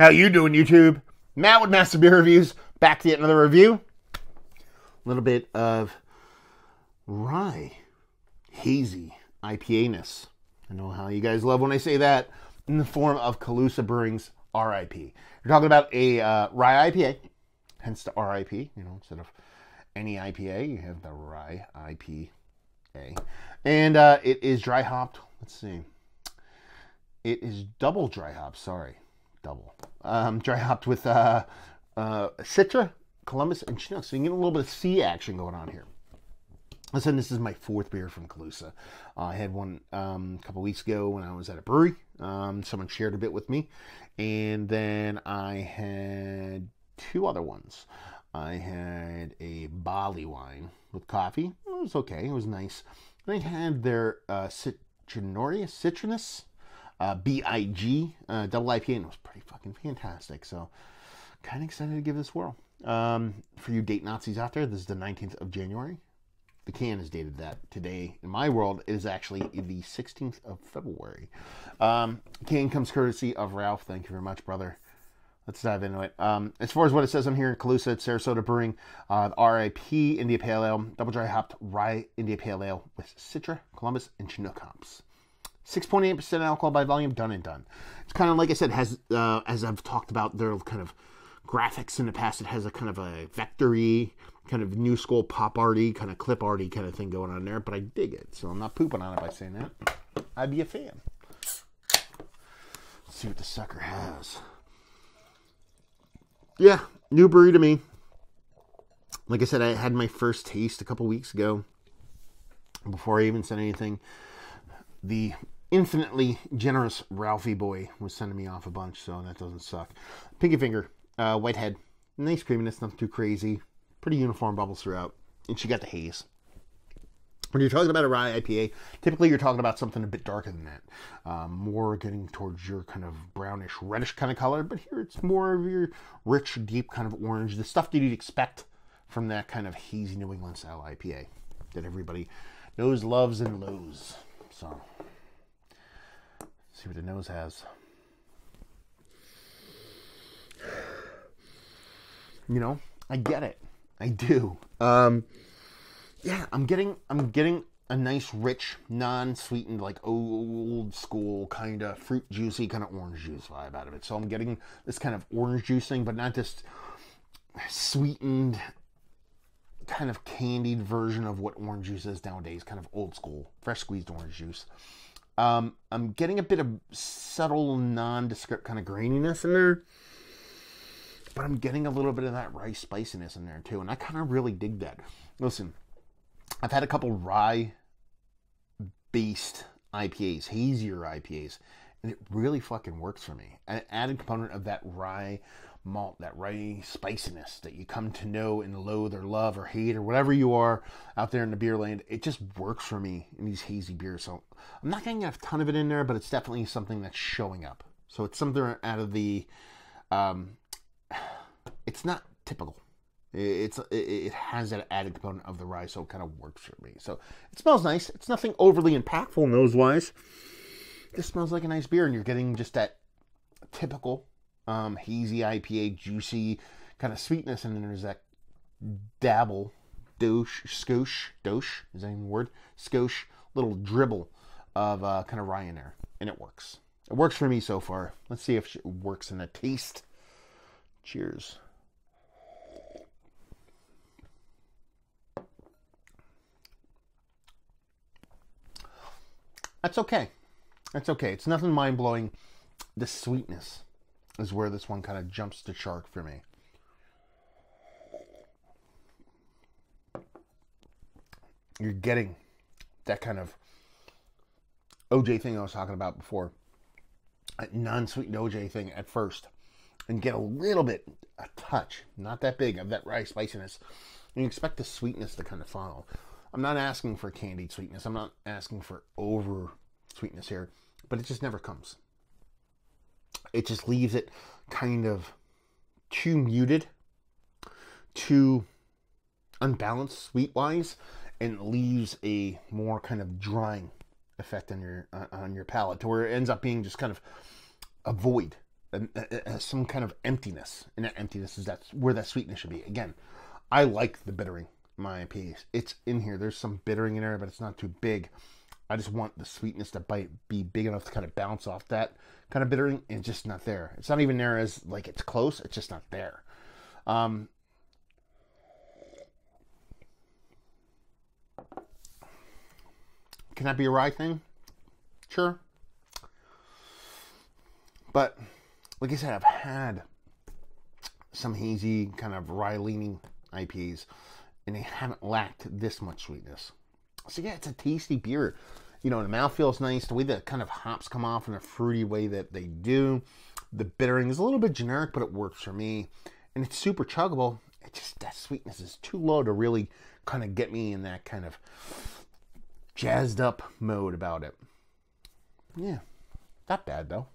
How you doing, YouTube? Matt with Master Beer Reviews, back to yet another review. A little bit of rye, hazy IPA-ness. I know how you guys love when I say that, in the form of Calusa Brewing's RIP. You're talking about a rye IPA, hence the RIP, you know, instead of any IPA, you have the rye IPA. And it is dry hopped. Let's see. It is double dry hopped, sorry. Double. Dry hopped with Citra, Columbus, and Chinook. So you can get a little bit of sea action going on here. Listen, this is my fourth beer from Calusa. I had one a couple weeks ago when I was at a brewery. Someone shared a bit with me. And then I had two other ones. I had a barley wine with coffee. It was okay. It was nice. And I had their citronous BIG double IPA, and it was pretty fucking fantastic. So, kind of excited to give this a whirl. For you date Nazis out there, this is the 19th of January. The can is dated that today. In my world, it is actually the 16th of February. Can comes courtesy of Ralph. Thank you very much, brother. Let's dive into it. As far as what it says on here, Calusa, it's Sarasota Brewing, RIP India Pale Ale, double dry hopped rye India Pale Ale with Citra, Columbus, and Chinook hops. 6.8% alcohol by volume, done and done. It's kind of, like I said, has as I've talked about their kind of graphics in the past, it has a kind of a vector-y, kind of new school pop arty, kind of clip arty kind of thing going on there, but I dig it, so I'm not pooping on it by saying that. I'd be a fan. Let's see what the sucker has. Yeah, new brewery to me. Like I said, I had my first taste a couple weeks ago. Before I even said anything, the infinitely generous Ralphie boy was sending me off a bunch, so that doesn't suck. Pinky Finger, Whitehead, nice creaminess, nothing too crazy, pretty uniform bubbles throughout, and she got the haze. When you're talking about a rye IPA, typically you're talking about something a bit darker than that, more getting towards your kind of brownish, reddish kind of color, but here it's more of your rich, deep kind of orange, the stuff that you'd expect from that kind of hazy New England style IPA that everybody knows, loves, and loathes. So, see what the nose has. You know, I get it. I do. Yeah, I'm getting a nice, rich, non-sweetened, like old school kind of fruit juicy kind of orange juice vibe out of it. So I'm getting this kind of orange juicing, but not just sweetened, kind of candied version of what orange juice is nowadays, kind of old school, fresh squeezed orange juice. I'm getting a bit of subtle, nondescript kind of graininess in there, but I'm getting a little bit of that rice spiciness in there too, and I kind of really dig that. Listen, I've had a couple rye-based IPAs, hazier IPAs, and it really fucking works for me. An added component of that rye malt, that rye spiciness that you come to know and loathe or love or hate or whatever you are out there in the beer land, it just works for me in these hazy beers. So I'm not getting a ton of it in there, but it's definitely something that's showing up. So it's something out of the, it's not typical. It has that added component of the rye, so it kind of works for me. So it smells nice. It's nothing overly impactful nose-wise. It just smells like a nice beer, and you're getting just that typical hazy IPA, juicy kind of sweetness, and then there's that dabble, skosh, is that even a word? Skosh, little dribble of kind of rye in there, and it works. It works for me so far. Let's see if it works in the taste. Cheers. That's okay. That's okay. It's nothing mind-blowing. The sweetness is where this one kind of jumps the shark for me. You're getting that kind of OJ thing I was talking about before. A non-sweetened OJ thing at first. And get a little bit, a touch, not that big, of that rye spiciness. And you expect the sweetness to kind of follow. I'm not asking for candied sweetness. I'm not asking for over sweetness here. But it just never comes. It just leaves it kind of too muted, too unbalanced sweet-wise, and leaves a more kind of drying effect on your palate, to where it ends up being just kind of a void. some kind of emptiness. And that emptiness is that's where that sweetness should be. Again, I like the bittering in my IPAs. It's in here. There's some bittering in there, but it's not too big. I just want the sweetness to be big enough to kind of bounce off that kind of bittering, and it's just not there. It's not even there as like it's close. It's just not there. Can that be a rye thing? Sure. But like I said, I've had some hazy kind of rye leaning IPAs, and they haven't lacked this much sweetness. So yeah, it's a tasty beer. You know, the mouth feels nice. The way that kind of hops come off in a fruity way that they do. The bittering is a little bit generic, but it works for me. And it's super chuggable. It just, that sweetness is too low to really kind of get me in that kind of jazzed up mode about it. Yeah, not bad though.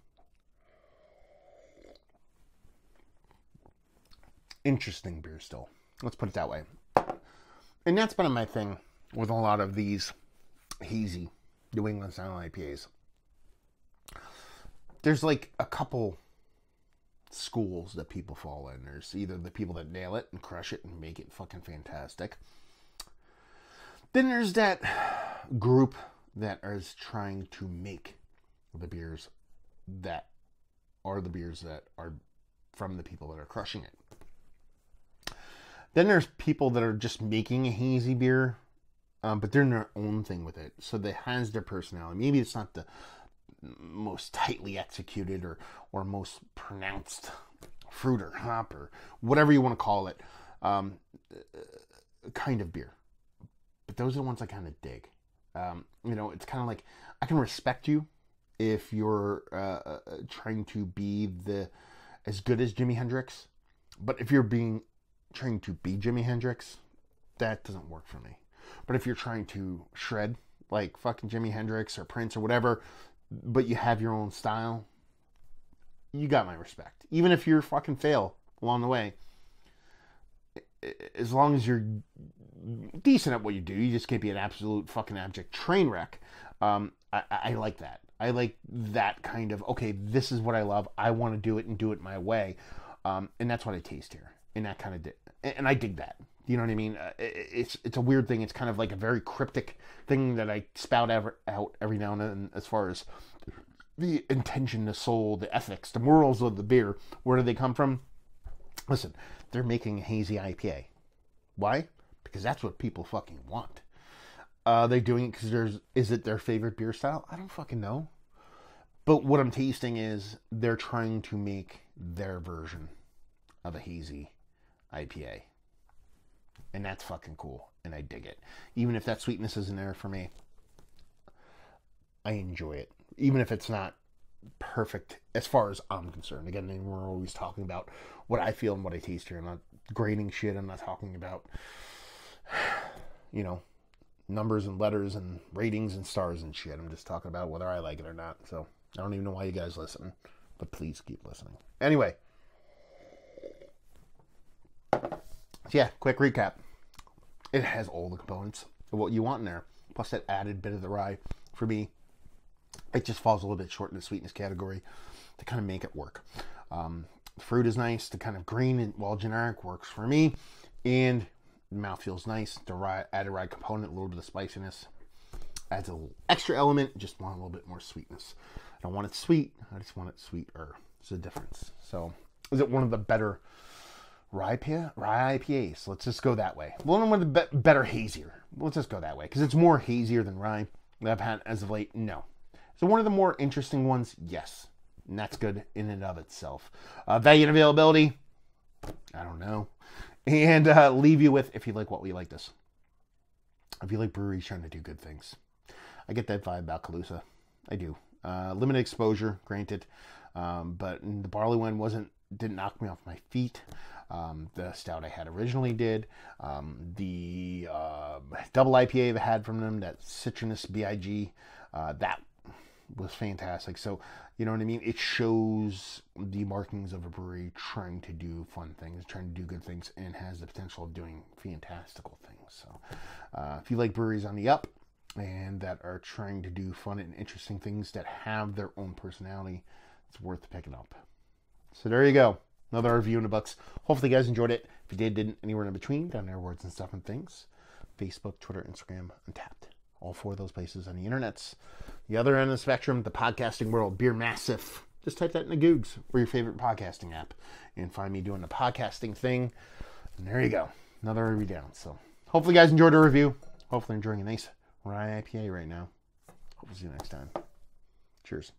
Interesting beer still. Let's put it that way. And that's been my thing with a lot of these hazy New England style IPAs. There's like a couple schools that people fall in. There's either the people that nail it and crush it and make it fucking fantastic. Then there's that group that is trying to make the beers that are from the people that are crushing it. Then there's people that are just making a hazy beer, but they're in their own thing with it. So that has their personality. Maybe it's not the most tightly executed or most pronounced fruit or hop or whatever you want to call it, kind of beer. But those are the ones I kind of dig. You know, it's kind of like, I can respect you if you're trying to be as good as Jimi Hendrix. But if you're trying to be Jimi Hendrix, that doesn't work for me. But if you're trying to shred like fucking Jimi Hendrix or Prince or whatever, but you have your own style, you got my respect. Even if you fucking fail along the way, as long as you're decent at what you do, you just can't be an absolute fucking abject train wreck. I like that. I like that kind of, okay, this is what I love. I want to do it and do it my way. And that's what I taste here. And that kind of and I dig that. You know what I mean? It's a weird thing. It's kind of like a very cryptic thing that I spout out every now and then as far as the intention, the soul, the ethics, the morals of the beer. Where do they come from? Listen, they're making a hazy IPA. Why? Because that's what people fucking want. They're doing it because is it their favorite beer style? I don't fucking know. But what I'm tasting is they're trying to make their version of a hazy IPA. And that's fucking cool. And I dig it. Even if that sweetness isn't there for me, I enjoy it. Even if it's not perfect as far as I'm concerned. Again, we're always talking about what I feel and what I taste here. I'm not grading shit. I'm not talking about, you know, numbers and letters and ratings and stars and shit. I'm just talking about whether I like it or not. So I don't even know why you guys listen. But please keep listening. Anyway. Yeah, quick recap. It has all the components of what you want in there. Plus that added bit of the rye. For me, it just falls a little bit short in the sweetness category to kind of make it work. Fruit is nice. The kind of green and well generic works for me. And the mouth feels nice. The added rye component, a little bit of spiciness. Adds a little extra element. Just want a little bit more sweetness. I don't want it sweet. I just want it sweeter. There's a difference. So, is it one of the better rye IPAs? Let's just go that way. One of the better hazier. Let's just go that way. Because it's more hazier than rye that I've had as of late. No. So one of the more interesting ones, yes. And that's good in and of itself. Value and availability, I don't know. And leave you with, if you like what we like this. If you like breweries trying to do good things. I get that vibe about Calusa. I do. Limited exposure, granted. But the barley one didn't knock me off my feet. The stout I had originally did. The double IPA I had from them, that Citronous BIG, that was fantastic. So, you know what I mean? It shows the markings of a brewery trying to do fun things, trying to do good things, and has the potential of doing fantastical things. So, if you like breweries on the up and that are trying to do fun and interesting things that have their own personality, it's worth picking up. So there you go. Another review in the books. Hopefully you guys enjoyed it. If you didn't, anywhere in between, down there, words and stuff and things. Facebook, Twitter, Instagram, Untapped. All 4 of those places on the internets. The other end of the spectrum, the podcasting world, Beer Massive. Just type that in the Googs or your favorite podcasting app and find me doing the podcasting thing. And there you go. Another review down. So hopefully you guys enjoyed the review. Hopefully enjoying a nice rye IPA right now. Hope we'll see you next time. Cheers.